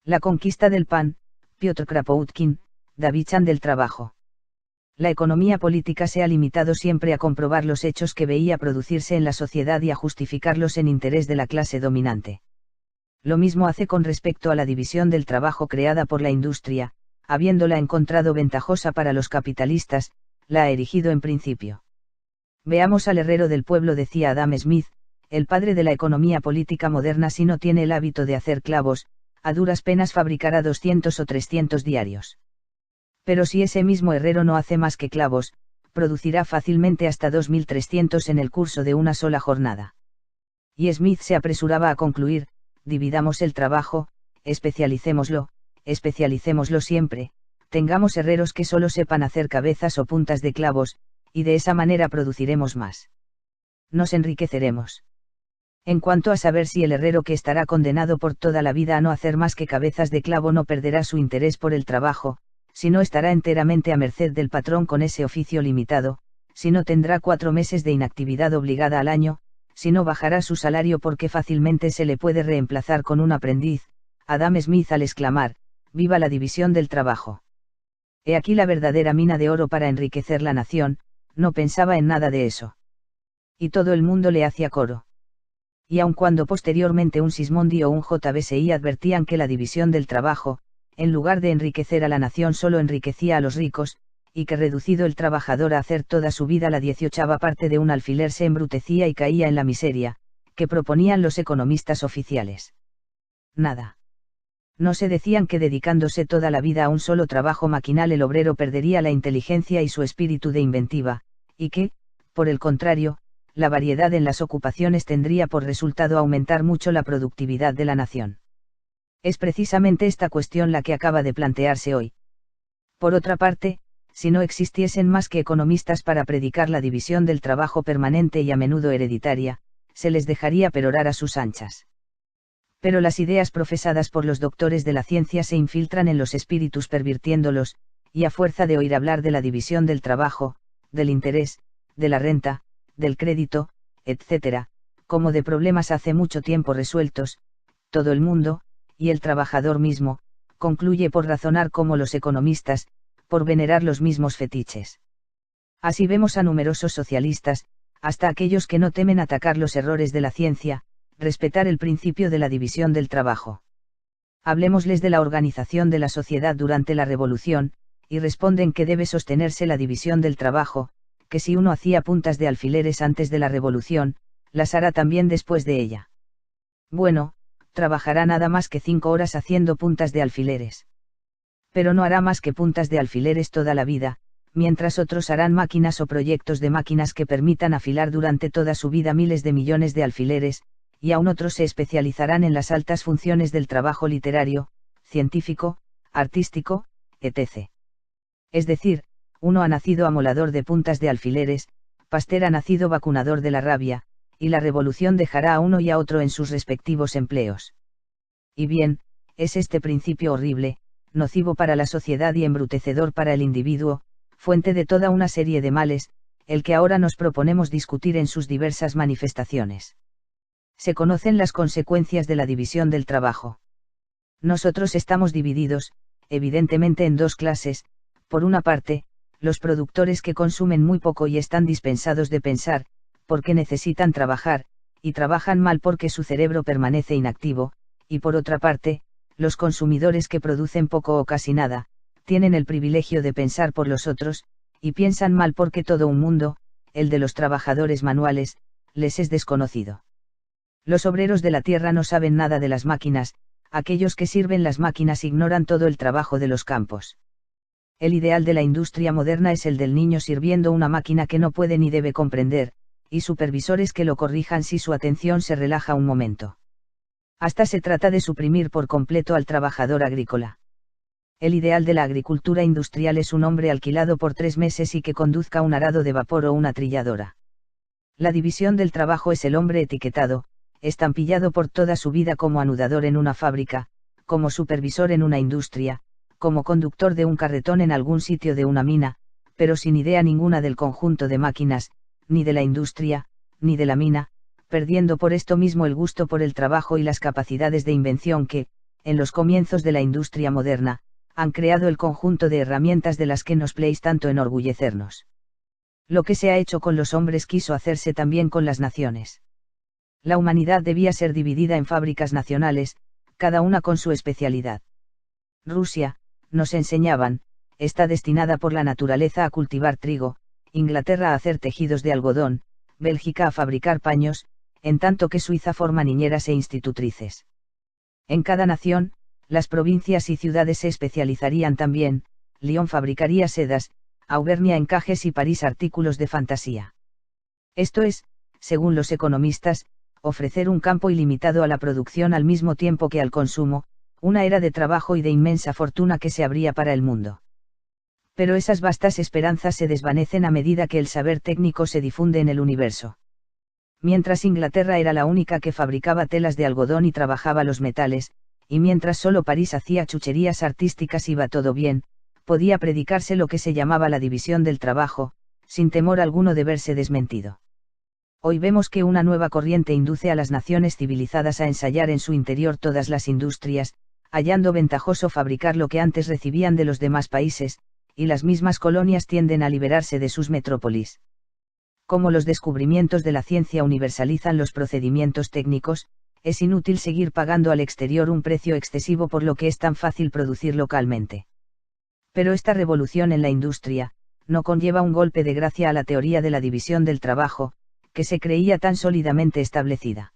La conquista del pan, Piotr Kropotkin, Davidson del trabajo. La economía política se ha limitado siempre a comprobar los hechos que veía producirse en la sociedad y a justificarlos en interés de la clase dominante. Lo mismo hace con respecto a la división del trabajo creada por la industria, habiéndola encontrado ventajosa para los capitalistas, la ha erigido en principio. Veamos al herrero del pueblo, decía Adam Smith, el padre de la economía política moderna: si no tiene el hábito de hacer clavos, a duras penas fabricará 200 o 300 diarios. Pero si ese mismo herrero no hace más que clavos, producirá fácilmente hasta 2300 en el curso de una sola jornada. Y Smith se apresuraba a concluir: dividamos el trabajo, especialicémoslo siempre, tengamos herreros que solo sepan hacer cabezas o puntas de clavos, y de esa manera produciremos más. Nos enriqueceremos. En cuanto a saber si el herrero, que estará condenado por toda la vida a no hacer más que cabezas de clavo, no perderá su interés por el trabajo, si no estará enteramente a merced del patrón con ese oficio limitado, si no tendrá 4 meses de inactividad obligada al año, si no bajará su salario porque fácilmente se le puede reemplazar con un aprendiz, Adam Smith, al exclamar: «¡Viva la división del trabajo!». He aquí la verdadera mina de oro para enriquecer la nación, no pensaba en nada de eso. Y todo el mundo le hacía coro. Y aun cuando posteriormente un Sismondi o un JBSI advertían que la división del trabajo, en lugar de enriquecer a la nación, solo enriquecía a los ricos, y que reducido el trabajador a hacer toda su vida la 18ª parte de un alfiler se embrutecía y caía en la miseria, que proponían los economistas oficiales. Nada. No se decían que dedicándose toda la vida a un solo trabajo maquinal el obrero perdería la inteligencia y su espíritu de inventiva, y que, por el contrario, la variedad en las ocupaciones tendría por resultado aumentar mucho la productividad de la nación. Es precisamente esta cuestión la que acaba de plantearse hoy. Por otra parte, si no existiesen más que economistas para predicar la división del trabajo permanente y a menudo hereditaria, se les dejaría perorar a sus anchas. Pero las ideas profesadas por los doctores de la ciencia se infiltran en los espíritus pervirtiéndolos, y a fuerza de oír hablar de la división del trabajo, del interés, de la renta, del crédito, etc., como de problemas hace mucho tiempo resueltos, todo el mundo, y el trabajador mismo, concluye por razonar como los economistas, por venerar los mismos fetiches. Así vemos a numerosos socialistas, hasta aquellos que no temen atacar los errores de la ciencia, respetar el principio de la división del trabajo. Hablemosles de la organización de la sociedad durante la Revolución, y responden que debe sostenerse la división del trabajo, que si uno hacía puntas de alfileres antes de la Revolución, las hará también después de ella. Bueno, trabajará nada más que 5 horas haciendo puntas de alfileres. Pero no hará más que puntas de alfileres toda la vida, mientras otros harán máquinas o proyectos de máquinas que permitan afilar durante toda su vida miles de millones de alfileres, y aún otros se especializarán en las altas funciones del trabajo literario, científico, artístico, etc. Es decir, uno ha nacido amolador de puntas de alfileres, Pasteur ha nacido vacunador de la rabia, y la revolución dejará a uno y a otro en sus respectivos empleos. Y bien, es este principio horrible, nocivo para la sociedad y embrutecedor para el individuo, fuente de toda una serie de males, el que ahora nos proponemos discutir en sus diversas manifestaciones. Se conocen las consecuencias de la división del trabajo. Nosotros estamos divididos, evidentemente, en 2 clases: por una parte, los productores que consumen muy poco y están dispensados de pensar, porque necesitan trabajar, y trabajan mal porque su cerebro permanece inactivo, y por otra parte, los consumidores que producen poco o casi nada, tienen el privilegio de pensar por los otros, y piensan mal porque todo un mundo, el de los trabajadores manuales, les es desconocido. Los obreros de la tierra no saben nada de las máquinas, aquellos que sirven las máquinas ignoran todo el trabajo de los campos. El ideal de la industria moderna es el del niño sirviendo una máquina que no puede ni debe comprender, y supervisores que lo corrijan si su atención se relaja un momento. Hasta se trata de suprimir por completo al trabajador agrícola. El ideal de la agricultura industrial es un hombre alquilado por 3 meses y que conduzca un arado de vapor o una trilladora. La división del trabajo es el hombre etiquetado, estampillado por toda su vida como anudador en una fábrica, como supervisor en una industria, como conductor de un carretón en algún sitio de una mina, pero sin idea ninguna del conjunto de máquinas, ni de la industria, ni de la mina, perdiendo por esto mismo el gusto por el trabajo y las capacidades de invención que, en los comienzos de la industria moderna, han creado el conjunto de herramientas de las que nos place tanto enorgullecernos. Lo que se ha hecho con los hombres quiso hacerse también con las naciones. La humanidad debía ser dividida en fábricas nacionales, cada una con su especialidad. Rusia, nos enseñaban, está destinada por la naturaleza a cultivar trigo, Inglaterra a hacer tejidos de algodón, Bélgica a fabricar paños, en tanto que Suiza forma niñeras e institutrices. En cada nación, las provincias y ciudades se especializarían también, Lyon fabricaría sedas, Auvernia encajes y París artículos de fantasía. Esto es, según los economistas, ofrecer un campo ilimitado a la producción al mismo tiempo que al consumo, una era de trabajo y de inmensa fortuna que se abría para el mundo. Pero esas vastas esperanzas se desvanecen a medida que el saber técnico se difunde en el universo. Mientras Inglaterra era la única que fabricaba telas de algodón y trabajaba los metales, y mientras solo París hacía chucherías artísticas iba todo bien, podía predicarse lo que se llamaba la división del trabajo, sin temor alguno de verse desmentido. Hoy vemos que una nueva corriente induce a las naciones civilizadas a ensayar en su interior todas las industrias, hallando ventajoso fabricar lo que antes recibían de los demás países, y las mismas colonias tienden a liberarse de sus metrópolis. Como los descubrimientos de la ciencia universalizan los procedimientos técnicos, es inútil seguir pagando al exterior un precio excesivo por lo que es tan fácil producir localmente. Pero esta revolución en la industria, no conlleva un golpe de gracia a la teoría de la división del trabajo, que se creía tan sólidamente establecida.